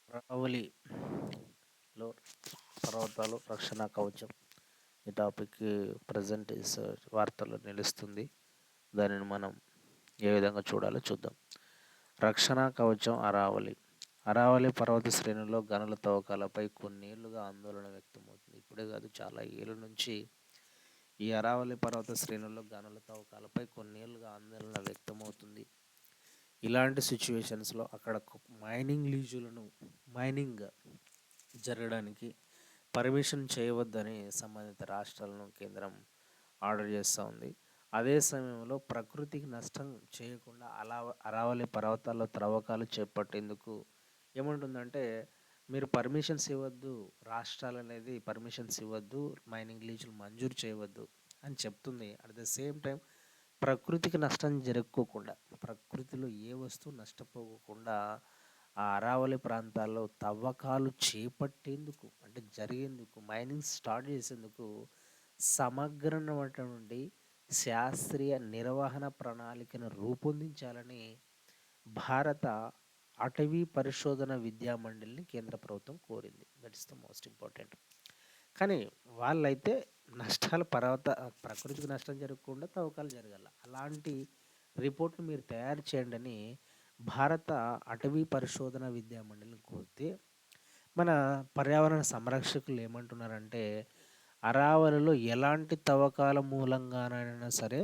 అరావలిలో పర్వతాలు రక్షణ కవచం. ఈ టాపిక్ ప్రజెంట్ వార్తల్లో నిలుస్తుంది. దానిని మనం ఏ విధంగా చూడాలో చూద్దాం. రక్షణ కవచం అరావలి. అరావలి పర్వత శ్రేణుల్లో గనుల తవ్వకాలపై కొన్నేళ్లుగా ఆందోళన వ్యక్తమవుతుంది. ఇప్పుడే కాదు, చాలా ఏళ్ళ నుంచి ఈ అరావలి పర్వత శ్రేణుల్లో గనుల తవ్వకాలపై కొన్నేళ్లుగా ఆందోళన వ్యక్తమవుతుంది. ఇలాంటి సిచ్యువేషన్స్లో అక్కడ మైనింగ్ జరగడానికి పర్మిషన్ చేయవద్దని సంబంధిత రాష్ట్రాలను కేంద్రం ఆర్డర్ చేస్తూ ఉంది. అదే సమయంలో ప్రకృతికి నష్టం చేయకుండా అరావలి పర్వతాల్లో త్రవ్వకాలు చేపట్టేందుకు ఏముంటుందంటే, మీరు పర్మిషన్స్ ఇవ్వద్దు, రాష్ట్రాలు అనేది పర్మిషన్స్ ఇవ్వద్దు, మైనింగ్ లీజులు మంజూరు చేయవద్దు అని చెప్తుంది. అట్ ద సేమ్ టైం ప్రకృతికి నష్టం జరగకోకుండా, ప్రకృతిలో ఏ వస్తువు నష్టపోకుండా ఆ అరావలి ప్రాంతాల్లో తవ్వకాలు చేపట్టేందుకు, అంటే జరిగేందుకు, మైనింగ్ స్టార్ట్ చేసేందుకు సమగ్రమైనటువంటి శాస్త్రీయ నిర్వహణ ప్రణాళికను రూపొందించాలని భారత అటవీ పరిశోధన విద్యా మండలిని కేంద్ర ప్రభుత్వం కోరింది. That is the most important. కానీ వాళ్ళైతే ప్రకృతికి నష్టం జరగకుండా తవ్వకాలు జరగాల, అలాంటి రిపోర్ట్ను మీరు తయారు చేయండి అని భారత అటవీ పరిశోధన విద్యా మండలిని కోరితే, మన పర్యావరణ సంరక్షకులు ఏమంటున్నారంటే, అరావలిలో ఎలాంటి తవ్వకాల మూలంగానైనా సరే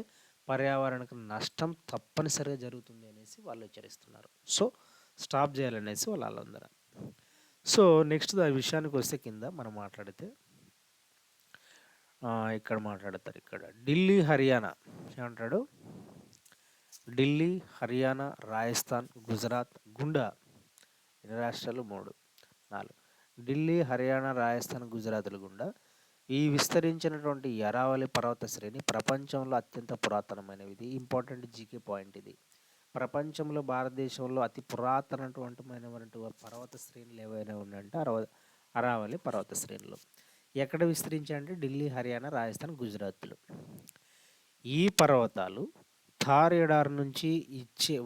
పర్యావరణకు నష్టం తప్పనిసరిగా జరుగుతుంది అనేసి వాళ్ళు హెచ్చరిస్తున్నారు. సో స్టాప్ చేయాలనేసి వాళ్ళందరూ. సో నెక్స్ట్ ఆ విషయానికి వస్తే, కింద మనం మాట్లాడితే ఇక్కడ మాట్లాడతారు. ఇక్కడ ఢిల్లీ, హర్యానా ఏమంటాడు? ఢిల్లీ, హర్యానా, రాజస్థాన్, గుజరాత్ గుండా ఎన్ని రాష్ట్రాలు? 3, 4. ఢిల్లీ, హర్యానా, రాజస్థాన్, గుజరాత్ల గుండా ఈ విస్తరించినటువంటి అరావలి పర్వత శ్రేణి ప్రపంచంలో అత్యంత పురాతనమైనవి. ఇది ఇంపార్టెంట్ జీకే పాయింట్. ఇది ప్రపంచంలో, భారతదేశంలో అతి పురాతనమైనటువంటి పర్వత శ్రేణులు ఏవైనా ఉన్నాయంటే అరావలి పర్వత శ్రేణులు. ఎక్కడ విస్తరించాయంటే ఢిల్లీ, హర్యానా, రాజస్థాన్, గుజరాత్లు. ఈ పర్వతాలు థార్ ఎడారి నుంచి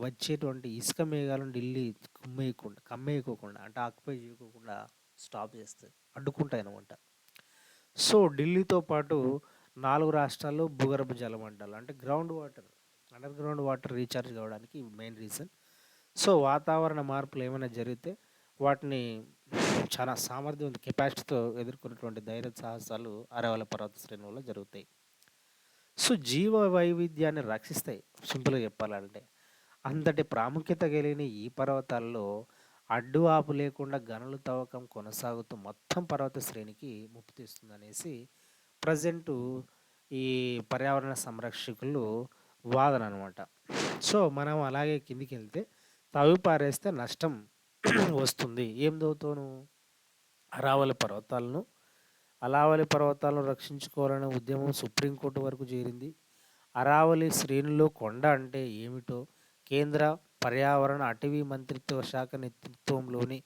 వచ్చేటువంటి ఇసుక మేఘాలను ఢిల్లీ కమ్మేయకోకుండా, అంటే ఆక్యుపై చేయకోకుండా స్టాప్ చేస్తాయి, అడ్డుకుంటాయి అన్నమాట. సో ఢిల్లీతో పాటు 4 రాష్ట్రాల్లో భూగర్భ జలమండలు, అంటే అండర్ గ్రౌండ్ వాటర్ రీఛార్జ్ కావడానికి మెయిన్ రీజన్. సో వాతావరణ మార్పులు ఏమైనా జరిగితే వాటిని చాలా సామర్థ్యం, కెపాసిటీతో ఎదుర్కొన్నటువంటి ధైర్య సాహసాలు అరావలి పర్వత శ్రేణుల్లో జరుగుతాయి. సో జీవ వైవిధ్యాన్ని రక్షిస్తాయి. సింపుల్గా చెప్పాలంటే, అంతటి ప్రాముఖ్యత కలిగిన ఈ పర్వతాల్లో అడ్డు ఆపు లేకుండా గనుల తవ్వకం కొనసాగుతూ మొత్తం పర్వత శ్రేణికి ముప్పు తెస్తుంది అనేసి ప్రజెంటు ఈ పర్యావరణ సంరక్షకులు వాదన అనమాట. సో మనం అలాగే కిందికి వెళ్తే, తవ్వి పారేస్తే నష్టం వస్తుంది. ఏం తవ్వుతాను? అరావలి పర్వతాలను రక్షించుకోవాలనే ఉద్యమం సుప్రీంకోర్టు వరకు చేరింది. అరావలి శ్రేణుల్లో కొండ అంటే ఏమిటో కేంద్ర పర్యావరణ అటవీ మంత్రిత్వ శాఖ నేతృత్వంలోని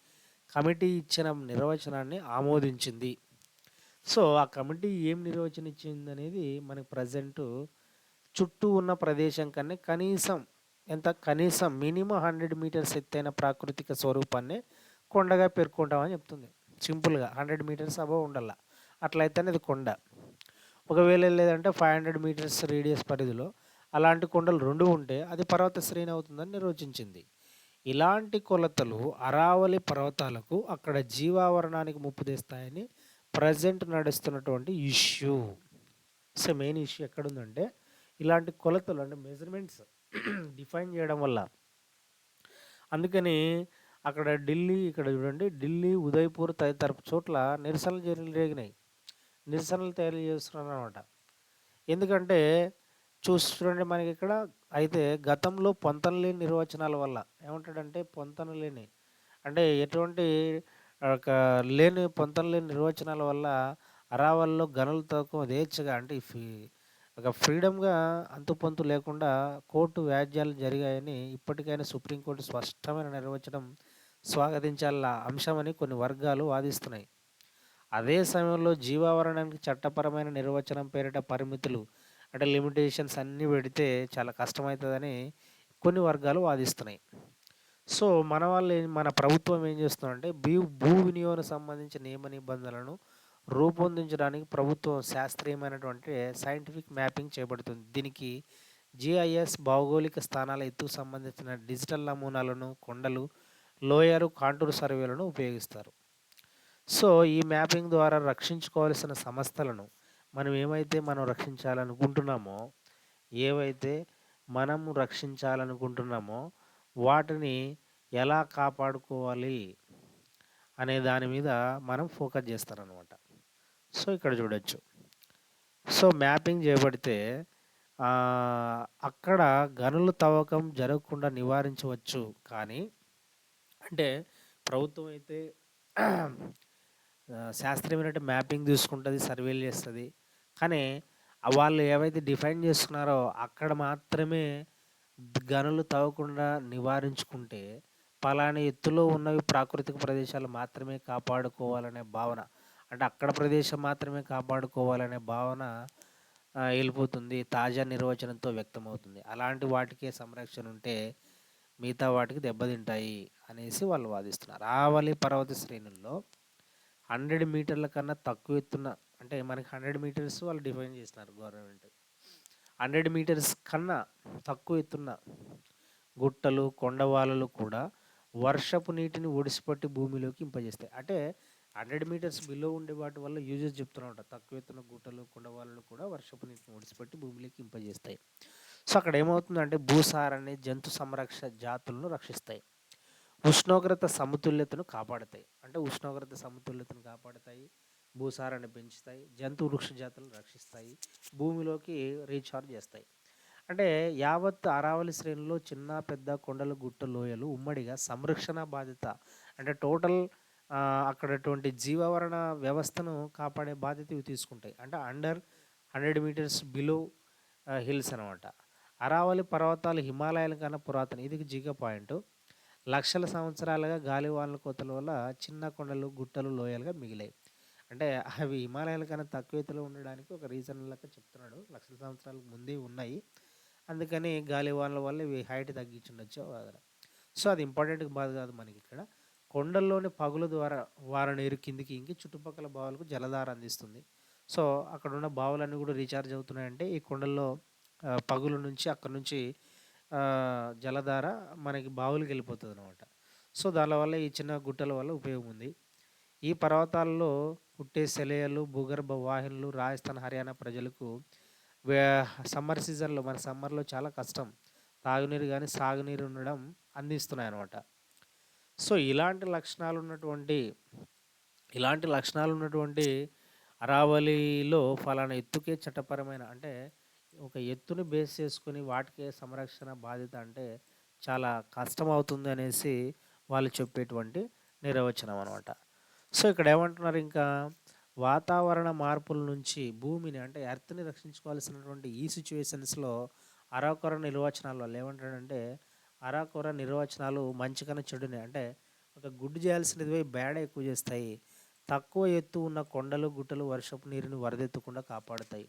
కమిటీ ఇచ్చిన నిర్వచనాన్ని ఆమోదించింది. సో ఆ కమిటీ ఏం నిర్వచనం ఇచ్చింది అనేది మనకు ప్రజెంటు చుట్టూ ఉన్న ప్రదేశం కన్నా కనీసం మినిమం 100 మీటర్స్ ఎత్తైన ప్రాకృతిక స్వరూపాన్ని కొండగా పేర్కొంటామని చెప్తుంది. సింపుల్గా 100 మీటర్స్ అబవ్ ఉండాల, అట్లయితేనే అది కొండ. ఒకవేళ లేదంటే 500 మీటర్స్ రేడియస్ పరిధిలో అలాంటి కొండలు 2 ఉంటే అది పర్వత శ్రేణి అవుతుందని నిర్వచించింది. ఇలాంటి కొలతలు అరావలి పర్వతాలకు అక్కడ జీవావరణానికి ముప్పు తెస్తాయని ప్రజెంట్ నడుస్తున్నటువంటి ఇష్యూ. సో మెయిన్ ఇష్యూ ఎక్కడుందంటే, ఇలాంటి కొలతలు, అంటే మెజర్మెంట్స్ డిఫైన్ చేయడం వల్ల. అందుకని అక్కడ ఇక్కడ చూడండి, ఢిల్లీ, ఉదయ్పూర్ తదితర చోట్ల నిరసనలు తెలియజేస్తున్నారు అనమాట. ఎందుకంటే చూడండి, మనకి ఇక్కడ అయితే గతంలో పొంతనలేని నిర్వచనాల వల్ల ఏమంటాడంటే, అంటే ఎటువంటి పొంతనలేని నిర్వచనాల వల్ల అరావల్లో గనులు తవ్వకం యథేచ్ఛగా, అంటే ఒక ఫ్రీడమ్గా అంతుపొంతు లేకుండా కోర్టు వ్యాజ్యాలు జరిగాయని ఇప్పటికైనా సుప్రీంకోర్టు స్పష్టమైన నిర్వచనం స్వాగతించాల అంశమని కొన్ని వర్గాలు వాదిస్తున్నాయి. అదే సమయంలో జీవావరణానికి చట్టపరమైన నిర్వచనం పేరిట పరిమితులు, అంటే లిమిటేషన్స్ అన్నీ పెడితే చాలా కష్టమవుతుందని కొన్ని వర్గాలు వాదిస్తున్నాయి. సో, మన ప్రభుత్వం ఏం చేస్తుందంటే భూ వినియోగానికి సంబంధించిన నియమ నిబంధనలను రూపొందించడానికి ప్రభుత్వం శాస్త్రీయమైనటువంటి సైంటిఫిక్ మ్యాపింగ్ చేపడుతుంది. దీనికి జీఐఎస్ భౌగోళిక స్థానాల ఎత్తుకు సంబంధించిన డిజిటల్ నమూనాలను, కొండలు, లోయలు, కాంటూర్ సర్వేలను ఉపయోగిస్తారు. సో, ఈ మ్యాపింగ్ ద్వారా రక్షించుకోవాల్సిన సంస్థలను మనం రక్షించాలనుకుంటున్నామో, ఏవైతే మనము రక్షించాలనుకుంటున్నామో వాటిని ఎలా కాపాడుకోవాలి అనే దాని మీద మనం ఫోకస్ చేస్తారనమాట. సో, ఇక్కడ చూడొచ్చు. సో, మ్యాపింగ్ చేయబడితే అక్కడ గనుల తవ్వకం జరగకుండా నివారించవచ్చు. కానీ అంటే ప్రభుత్వం అయితే శాస్త్రీయమైన మ్యాపింగ్ తీసుకుంటుంది, సర్వేలు చేస్తుంది. కానీ వాళ్ళు ఏవైతే డిఫైన్ చేసుకున్నారో అక్కడ మాత్రమే గనులు తవ్వకుండా నివారించుకుంటే పలానా ఎత్తులో ఉన్నవి ప్రాకృతిక ప్రదేశాలు మాత్రమే కాపాడుకోవాలనే భావన, అంటే అక్కడ ప్రదేశం మాత్రమే కాపాడుకోవాలనే భావన వెళ్ళిపోతుంది. తాజా నిర్వచనంతో వ్యక్తమవుతుంది. అలాంటి వాటికే సంరక్షణ ఉంటే మిగతా వాటికి దెబ్బతింటాయి అనేసి వాళ్ళు వాదిస్తున్నారు. ఆవలి పర్వత శ్రేణుల్లో 100 మీటర్ల కన్నా తక్కువ ఎత్తున, అంటే మనకి 100 మీటర్స్ వాళ్ళు డిఫైన్ చేసినారు గవర్నమెంట్. 100 మీటర్స్ కన్నా తక్కువ ఎత్తున్న గుట్టలు, కొండవాళ్ళు కూడా వర్షపు నీటిని ఒడిసిపట్టి భూమిలోకి ఇంపజేస్తాయి. అంటే 100 మీటర్స్ బిలో ఉండే వాటి వల్ల యూజెస్ చెప్తున్నా తక్కువ ఎత్తున గుట్టలు, కొండవాళ్ళు కూడా వర్షపు నీటిని ఒడిసిపట్టి భూమిలోకి ఇంపజేస్తాయి. సో, అక్కడ ఏమవుతుందంటే భూసారాన్ని, జంతు సంరక్షణ జాతులను రక్షిస్తాయి. ఉష్ణోగ్రత సమతుల్యతను కాపాడతాయి. అంటే ఉష్ణోగ్రత సమతుల్యతను కాపాడతాయి, భూసారాన్ని పెంచుతాయి, జంతు వృక్ష జాతులను రక్షిస్తాయి, భూమిలోకి రీఛార్జ్ చేస్తాయి. అంటే యావత్ అరావళి శ్రేణిలో చిన్న, పెద్ద కొండలు, గుట్ట, లోయలు ఉమ్మడిగా సంరక్షణ బాధ్యత, అంటే టోటల్ అక్కడటువంటి జీవావరణ వ్యవస్థను కాపాడే బాధ్యత ఇవి తీసుకుంటాయి. అంటే అండర్ 100 మీటర్స్ బిలో హిల్స్ అనమాట. అరావళి పర్వతాలు హిమాలయాల కన్నా పురాతన. ఇది జిగ పాయింట్. లక్షల సంవత్సరాలుగా గాలివానల కోతల వల్ల చిన్న కొండలు, గుట్టలు, లోయలుగా మిగిలాయి. అంటే అవి హిమాలయాల కన్నా తక్కువ ఎత్తులో ఉండడానికి ఒక రీజన్ లెక్క చెప్తున్నాడు. లక్షల సంవత్సరాలకు ముందే ఉన్నాయి, అందుకని గాలివానల వల్ల ఇవి హైట్ తగ్గించుండొచ్చు వాదన. సో, అది ఇంపార్టెంట్ బాధ కాదు మనకి ఇక్కడ. కొండల్లోని పగుల ద్వారా నీరు కిందికి ఇంకి చుట్టుపక్కల బావులకు జలధార అందిస్తుంది. సో, అక్కడ ఉన్న బావులన్నీ కూడా రీఛార్జ్ అవుతున్నాయంటే ఈ కొండల్లో పగుల నుంచి అక్కడ నుంచి జలధార మనకి బావులకి వెళ్ళిపోతుంది అనమాట. సో, దానివల్ల ఈ చిన్న గుట్టల వల్ల ఉపయోగం ఉంది. ఈ పర్వతాల్లో పుట్టే సెలయేళ్ళు, భూగర్భ వాహినులు రాజస్థాన్, హర్యానా ప్రజలకు సమ్మర్ సీజన్లో, మన సమ్మర్లో చాలా కష్టం. తాగునీరు కానీ సాగునీరు ఉండడం అందిస్తున్నాయి అన్నమాట. సో, ఇలాంటి లక్షణాలు ఉన్నటువంటి అరావళిలో ఫలానా ఎత్తుకే చట్టపరమైన, అంటే ఒక ఎత్తుని బేస్ చేసుకొని వాటికే సంరక్షణ బాధ్యత అంటే చాలా కష్టం అవుతుంది అనేసి వాళ్ళు చెప్పేటువంటి నిర్వచనం అనమాట. సో, ఇక్కడ ఏమంటున్నారు ఇంకా, వాతావరణ మార్పుల నుంచి భూమిని, అంటే ఎర్త్ని రక్షించుకోవాల్సినటువంటి ఈ సిచ్యువేషన్స్లో అరాకొర నిర్వచనాల వల్ల ఏమంటాడంటే, అరాకొర నిర్వచనాలు మంచి కన్నా చెడునే, అంటే ఒక గుడ్ చేయాల్సినది పోయి బ్యాడ్ ఎక్కువ చేస్తాయి. తక్కువ ఎత్తు ఉన్న కొండలు, గుట్టలు వర్షపు నీరుని వరదెత్తకుండా కాపాడుతాయి.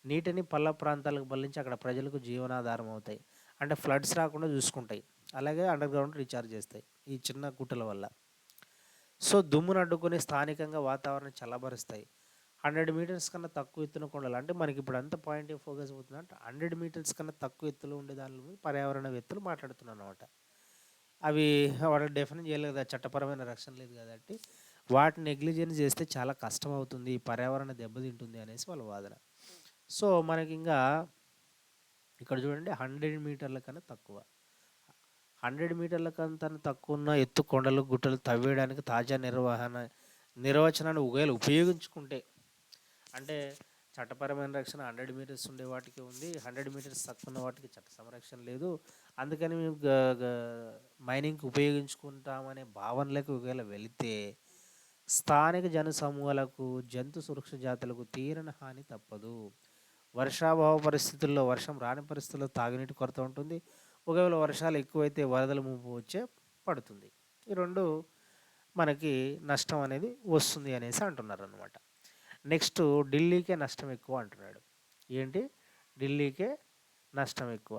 నీటిని పల్ల ప్రాంతాలకు మళ్లించి అక్కడ ప్రజలకు జీవనాధారం అవుతాయి. అంటే ఫ్లడ్స్ రాకుండా చూసుకుంటాయి. అలాగే అండర్ గ్రౌండ్ రీఛార్జ్ చేస్తాయి ఈ చిన్న గుట్టల వల్ల. సో, దుమ్మును అడ్డుకొని స్థానికంగా వాతావరణం చల్లబరుస్తాయి. 100 మీటర్స్ కన్నా తక్కువ ఎత్తున కొండలు, అంటే మనకి ఇప్పుడు అంత పాయింట్ ఫోకస్ అవుతుంది అంటే 100 మీటర్స్ కన్నా తక్కువ ఎత్తులో ఉండే దాని మీద పర్యావరణవేత్తలు మాట్లాడుతున్నారు అనమాట. అవి వాళ్ళు డెఫినెట్ చేయలేదు కదా, చట్టపరమైన రక్షణ లేదు కాబట్టి వాటిని నెగ్లిజెన్స్ చేస్తే చాలా కష్టం అవుతుంది, పర్యావరణ దెబ్బతింటుంది అనేసి వాళ్ళ వాదన. సో, మనకి ఇంకా ఇక్కడ చూడండి 100 మీటర్ల కన్నా తక్కువ, 100 మీటర్ల కన్నా తక్కువ ఉన్న ఎత్తు కొండలు, గుట్టలు తవ్వేయడానికి తాజా నిర్వచనాన్ని ఒకవేళ ఉపయోగించుకుంటే, అంటే చట్టపరమైన రక్షణ 100 మీటర్స్ ఉండే వాటికి ఉంది, 100 మీటర్స్ తక్కువ ఉన్న వాటికి చట్ట సంరక్షణ లేదు, అందుకని మేము మైనింగ్కి ఉపయోగించుకుంటామనే భావనలకు ఒకవేళ వెళితే స్థానిక జన సమూహాలకు, జంతు సురక్ష జాతులకు తీరని హాని తప్పదు. వర్షాభావ పరిస్థితుల్లో, వర్షం రాని పరిస్థితుల్లో తాగునీటి కొరత ఉంటుంది. ఒకవేళ వర్షాలు ఎక్కువైతే వరదల ముంపు పడుతుంది. ఈ రెండు మనకి నష్టం అనేది వస్తుంది అనేసి అంటున్నారు అనమాట. నెక్స్ట్ ఢిల్లీకే నష్టం ఎక్కువ అంటున్నాడు. ఏంటి? ఢిల్లీకే నష్టం ఎక్కువ.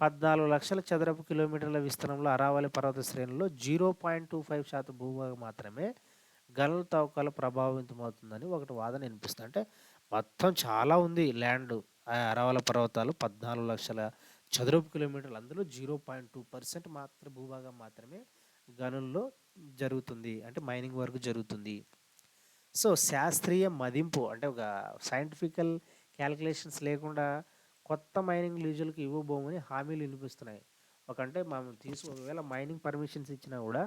14,00,000 చదరపు కిలోమీటర్ల విస్తీర్ణంలో అరావళి పర్వత శ్రేణిలో 0.25% భూభాగం మాత్రమే గనుల తవ్వకాలు ప్రభావితమవుతుందని ఒకటి వాదన వినిపిస్తుంది. అంటే మొత్తం చాలా ఉంది ల్యాండ్. అరావళి పర్వతాలు 14,00,000 చదరపు కిలోమీటర్లు. అందులో 0.2% మాత్రం భూభాగం మాత్రమే గనుల్లో జరుగుతుంది. అంటే మైనింగ్ వర్క్ జరుగుతుంది. సో, శాస్త్రీయ మదింపు అంటే ఒక సైంటిఫికల్ క్యాలిక్యులేషన్స్ లేకుండా కొత్త మైనింగ్ లీజులకు ఇవ్వబోమని హామీలు వినిపిస్తున్నాయి. అంటే మనం ఒకవేళ మైనింగ్ పర్మిషన్స్ ఇచ్చినా కూడా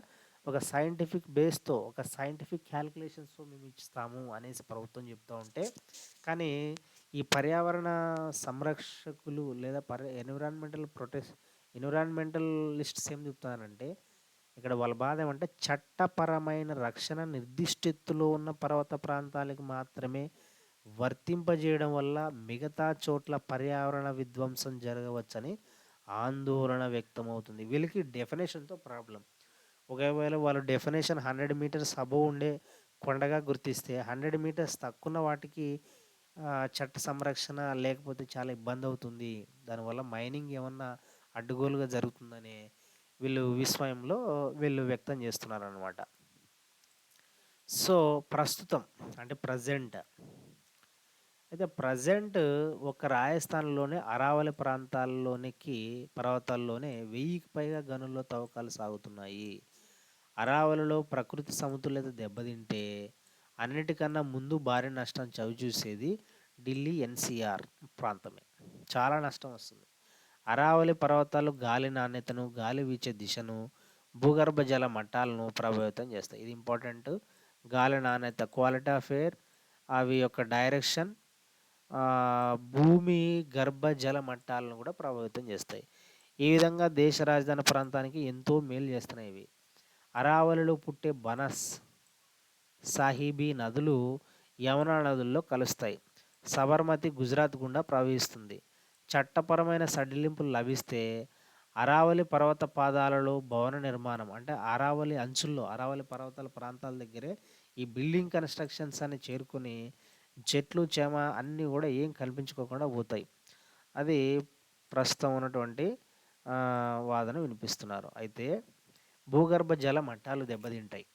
ఒక సైంటిఫిక్ బేస్‌తో, ఒక సైంటిఫిక్ క్యాలిక్యులేషన్స్‌తో మేము ఇస్తాము అనేసి ప్రభుత్వం చెప్తా ఉంటే, కానీ ఈ పర్యావరణ సంరక్షకులు లేదా ఎన్విరాన్మెంటలిస్ట్స్ ఏం చెప్తున్నారంటే, ఇక్కడ వాళ్ళ బాధ ఏమంటే చట్టపరమైన రక్షణ నిర్దిష్ట ఎత్తులో ఉన్న పర్వత ప్రాంతాలకు మాత్రమే వర్తింపజేయడం వల్ల మిగతా చోట్ల పర్యావరణ విధ్వంసం జరగవచ్చని ఆందోళన వ్యక్తమవుతుంది. వీళ్ళకి డెఫినేషన్‌తో ప్రాబ్లమ్. ఒకవేళ వాళ్ళు డెఫినేషన్ 100 మీటర్స్ అబోవ్ ఉండే కొండగా గుర్తిస్తే 100 మీటర్స్ తక్కువున్న వాటికి చట్ట సంరక్షణ లేకపోతే చాలా ఇబ్బందవుతుంది. దానివల్ల మైనింగ్ ఏమన్నా అడ్డుగోలుగా జరుగుతుందనే వీళ్ళు వ్యక్తం చేస్తున్నారనమాట. సో, ప్రస్తుతం అంటే ప్రెజెంట్ ఒక రాజస్థాన్‌లోని అరావళి పర్వతాల్లోనే 1000కి పైగా గనుల్లో తవ్వకాలు సాగుతున్నాయి. అరావళిలో ప్రకృతి సమతుల్యత దెబ్బతింటే అన్నిటికన్నా ముందు భారీ నష్టం చవిచూసేది ఢిల్లీ ఎన్‌సీఆర్ ప్రాంతమే. చాలా నష్టం వస్తుంది. అరావళి పర్వతాలు గాలి నాణ్యతను, గాలి వీచే దిశను, భూగర్భ జల మట్టాలను ప్రభావితం చేస్తాయి. ఇది ఇంపార్టెంట్. గాలి నాణ్యత, క్వాలిటీ ఆఫ్ ఎయిర్, అవి యొక్క డైరెక్షన్, భూమి గర్భ జల మట్టాలను కూడా ప్రభావితం చేస్తాయి. ఈ విధంగా దేశ రాజధాని ప్రాంతానికి ఎంతో మేలు చేస్తున్నాయి ఇవి. అరావళిలో పుట్టే బనస్, సాహిబీ నదులు యమునా నదుల్లో కలుస్తాయి. సబర్మతి గుజరాత్ గుండా ప్రవహిస్తుంది. చట్టపరమైన సడలింపులు లభిస్తే అరావళి పర్వత పాదాలలో భవన నిర్మాణం అంటే అరావళి పర్వతాల ప్రాంతాల దగ్గరే ఈ బిల్డింగ్ కన్స్ట్రక్షన్స్ అని చేరుకొని చెట్లు, చేమ అన్నీ కూడా ఏం కల్పించుకోకుండా పోతాయి. అది ప్రస్తుతం ఉన్నటువంటి వాదన వినిపిస్తున్నారు. అయితే భూగర్భ జల మట్టాలు దెబ్బతింటాయి.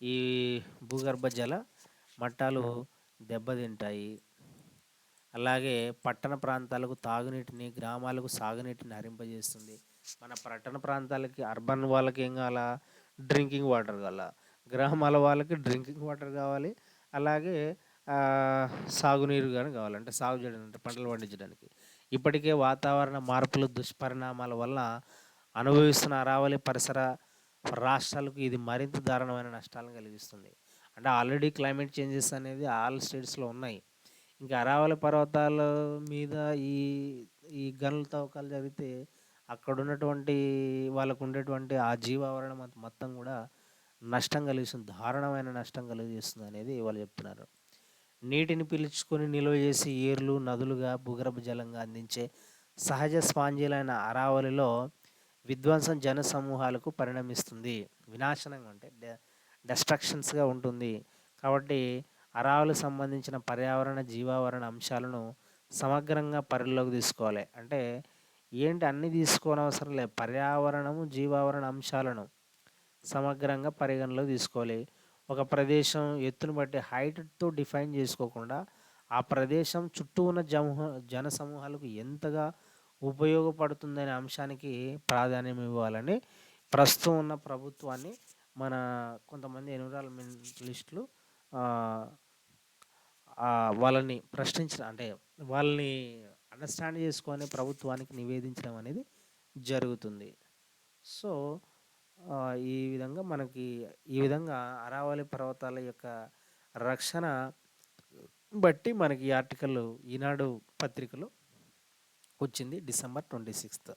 ఈ భూగర్భ జల మట్టాలు దెబ్బతింటాయి. అలాగే పట్టణ ప్రాంతాలకు తాగునీటిని, గ్రామాలకు సాగునీటిని హరింపజేస్తుంది. మన పట్టణ ప్రాంతాలకి, అర్బన్ వాళ్ళకి ఏం కావాలా? డ్రింకింగ్ వాటర్ కావాలా. గ్రామాల వాళ్ళకి డ్రింకింగ్ వాటర్ కావాలి. అలాగే సాగునీరు కానీ కావాలి. అంటే సాగు చేయడానికి, అంటే పంటలు పండించడానికి. ఇప్పటికే వాతావరణ మార్పులు దుష్పరిణామాల వల్ల అనుభవిస్తున్న అరావళి పరిసర రాష్ట్రాలకు ఇది మరింత దారుణమైన నష్టాలను కలిగిస్తుంది. అంటే ఆల్రెడీ క్లైమేట్ చేంజెస్ అనేది ఆల్ స్టేట్స్‌లో ఉన్నాయి. ఇంకా అరావళి పర్వతాల మీద ఈ ఈ గనుల తవ్వకాలు జరిగితే అక్కడున్నటువంటి వాళ్ళకు ఉండేటువంటి ఆ జీవావరణం మొత్తం కూడా నష్టం కలిగిస్తుంది. దారుణమైన నష్టం కలిగిస్తుంది అనేది వాళ్ళు చెప్తున్నారు. నీటిని పీల్చుకొని నిల్వ చేసి ఏర్లు, నదులుగా భూగర్భ జలంగా అందించే సహజ స్పాంజీలైన అరావళిలో విధ్వంసం జన సమూహాలకు పరిణమిస్తుంది. వినాశనంగా అంటే డెస్ట్రక్షన్స్‌గా ఉంటుంది. కాబట్టి అరావళికి సంబంధించిన పర్యావరణ, జీవావరణ అంశాలను సమగ్రంగా పరిగణలోకి తీసుకోవాలి. అంటే అన్నీ తీసుకోనవసరం లేదు. పర్యావరణము, జీవావరణ అంశాలను సమగ్రంగా పరిగణలోకి తీసుకోవాలి. ఒక ప్రదేశం ఎత్తును బట్టి హైట్‌తో డిఫైన్ చేసుకోకుండా ఆ ప్రదేశం చుట్టూ ఉన్న జన సమూహాలకు ఎంతగా ఉపయోగపడుతుందనే అంశానికి ప్రాధాన్యం ఇవ్వాలని ప్రస్తుతం ఉన్న ప్రభుత్వాన్ని కొంతమంది ఎన్విరాన్మెంటలిస్టులు వాళ్ళని అంటే వాళ్ళని అండర్‌స్టాండ్ చేసుకొని ప్రభుత్వానికి నివేదించడం అనేది జరుగుతుంది. సో, ఈ విధంగా అరావళి పర్వతాల యొక్క రక్షణ బట్టి మనకి ఈ ఆర్టికల్ ఈనాడు పత్రికలో వచ్చింది డిసెంబర్ 26.